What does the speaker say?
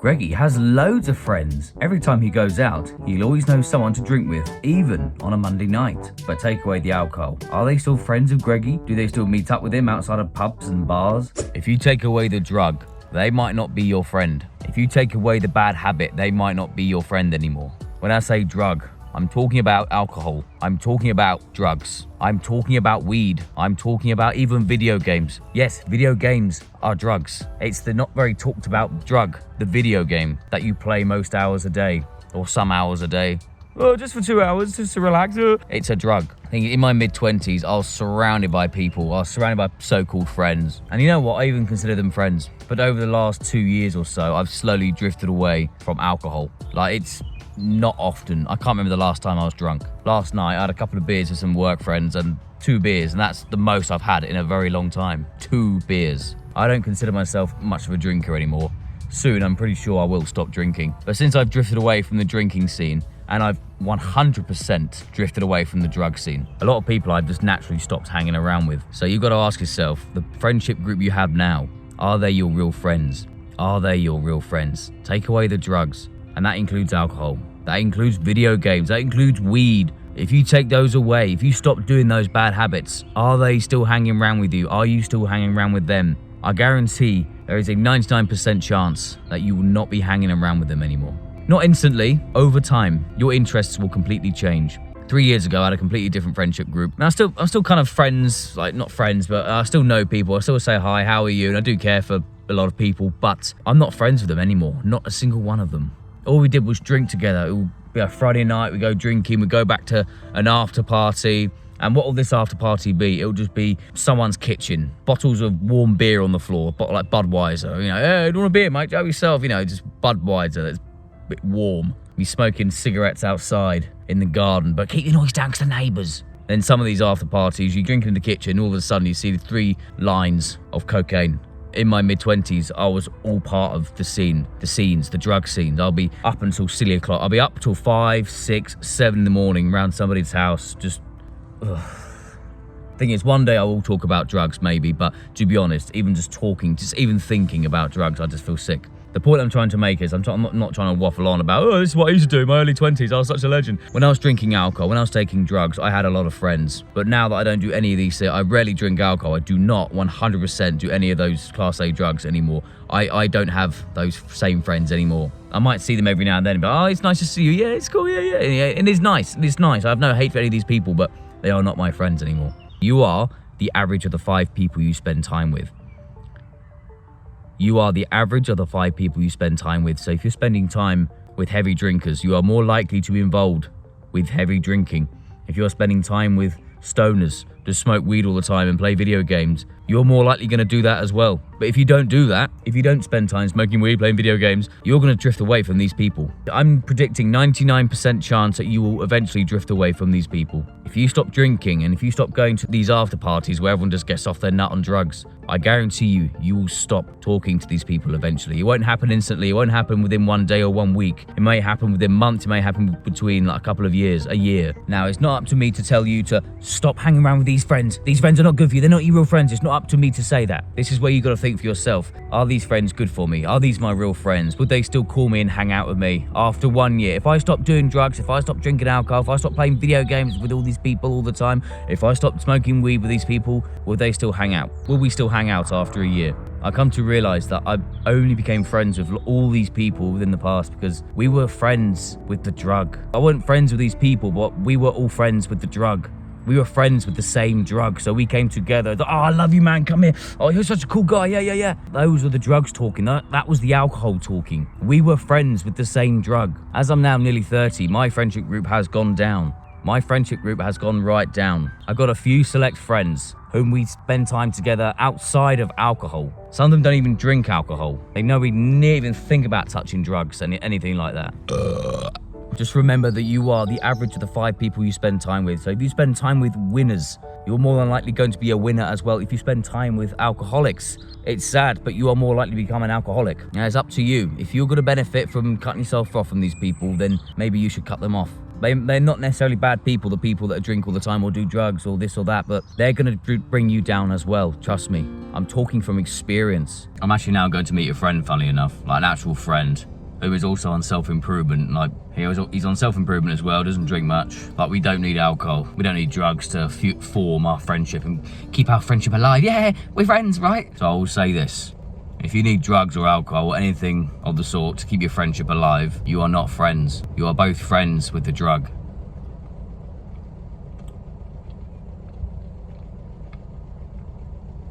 Greggy has loads of friends. Every time he goes out, he'll always know someone to drink with, even on a Monday night. But take away the alcohol. Are they still friends of Greggy? Do they still meet up with him outside of pubs and bars? If you take away the drug, they might not be your friend. If you take away the bad habit, they might not be your friend anymore. When I say drug, I'm talking about alcohol. I'm talking about drugs. I'm talking about weed. I'm talking about even video games. Yes, video games are drugs. It's the not very talked about drug, the video game that you play most hours a day or some hours a day. Oh, just for 2 hours, just to relax. It's a drug. I think in my mid-20s, I was surrounded by people. I was surrounded by so-called friends. And you know what? I even consider them friends. But over the last 2 years or so, I've slowly drifted away from alcohol. Like, it's not often. I can't remember the last time I was drunk. Last night, I had a couple of beers with some work friends and 2 beers. And that's the most I've had in a very long time. 2 beers. I don't consider myself much of a drinker anymore. Soon, I'm pretty sure I will stop drinking. But since I've drifted away from the drinking scene, and I've 100% drifted away from the drug scene, a lot of people I've just naturally stopped hanging around with. So you've got to ask yourself, the friendship group you have now, are they your real friends? Are they your real friends? Take away the drugs, and that includes alcohol. That includes video games. That includes weed. If you take those away, if you stop doing those bad habits, are they still hanging around with you? Are you still hanging around with them? I guarantee there is a 99% chance that you will not be hanging around with them anymore. Not instantly, over time, your interests will completely change. 3 years ago, I had a completely different friendship group. And I'm still kind of friends, like not friends, but I still know people. I still say hi, how are you? And I do care for a lot of people, but I'm not friends with them anymore. Not a single one of them. All we did was drink together. It would be a Friday night, we go drinking, we go back to an after party. And what will this after party be? It'll just be someone's kitchen, bottles of warm beer on the floor, bottle like Budweiser. You know, hey, do you want a beer, mate? Help yourself. You know, just Budweiser that's a bit warm. Be smoking cigarettes outside in the garden, but keep the noise down because the neighbours. Then some of these after parties, you drink in the kitchen, all of a sudden you see the 3 lines of cocaine. In my mid-20s, I was all part of the scenes, the drug scenes. I'll be up until silly o'clock. I'll be up till 5, 6, 7 in the morning around somebody's house, just... Ugh. Thing is, one day I will talk about drugs maybe, but to be honest, even just talking, just even thinking about drugs, I just feel sick. The point I'm trying to make is I'm not trying to waffle on about, oh, this is what I used to do in my early 20s, I was such a legend. When I was drinking alcohol, when I was taking drugs, I had a lot of friends. But now that I don't do any of these, I rarely drink alcohol, I do not 100% do any of those Class A drugs anymore. I don't have those same friends anymore. I might see them every now and then, but oh, it's nice to see you, yeah, it's cool, yeah. And it's nice, I have no hate for any of these people, but they are not my friends anymore. You are the average of the 5 people you spend time with. You are the average of the 5 people you spend time with. So if you're spending time with heavy drinkers, you are more likely to be involved with heavy drinking. If you're spending time with stoners, just smoke weed all the time and play video games, you're more likely going to do that as well. But if you don't do that, if you don't spend time smoking weed, playing video games, you're going to drift away from these people. I'm predicting 99% chance that you will eventually drift away from these people. If you stop drinking and if you stop going to these after parties where everyone just gets off their nut on drugs, I guarantee you will stop talking to these people eventually. It won't happen instantly. It won't happen within 1 day or 1 week. It may happen within months. It may happen between like a couple of years, a year. Now, it's not up to me to tell you to stop hanging around with these friends. These friends are not good for you. They're not your real friends. It's not up to me to say that. This is where you got to think for yourself. Are these friends good for me? Are these my real friends? Would they still call me and hang out with me after 1 year? If I stop doing drugs, if I stop drinking alcohol, if I stop playing video games with all these people all the time, if I stop smoking weed with these people, would they still hang out? Will we still hang out after a year? I come to realize that I only became friends with all these people within the past because we were friends with the drug. I wasn't friends with these people, but we were all friends with the drug. We were friends with the same drug, so we came together. Oh, I love you, man, come here. Oh, you're such a cool guy, yeah. Those were the drugs talking, that was the alcohol talking. We were friends with the same drug. As I'm now nearly 30, my friendship group has gone down. My friendship group has gone right down. I've got a few select friends whom we spend time together outside of alcohol. Some of them don't even drink alcohol. They nowhere near even think about touching drugs and anything like that. Just remember that you are the average of the 5 people you spend time with. So if you spend time with winners, you're more than likely going to be a winner as well. If you spend time with alcoholics, it's sad, but you are more likely to become an alcoholic. Now, it's up to you. If you're going to benefit from cutting yourself off from these people, then maybe you should cut them off. They're not necessarily bad people, the people that drink all the time or do drugs or this or that, but they're going to bring you down as well. Trust me. I'm talking from experience. I'm actually now going to meet a friend, funnily enough, like an actual friend. who is also on self-improvement. Like, he's on self-improvement as well, doesn't drink much. Like, we don't need alcohol. We don't need drugs to form our friendship and keep our friendship alive. Yeah, we're friends, right? So I will say this. If you need drugs or alcohol or anything of the sort to keep your friendship alive, you are not friends. You are both friends with the drug.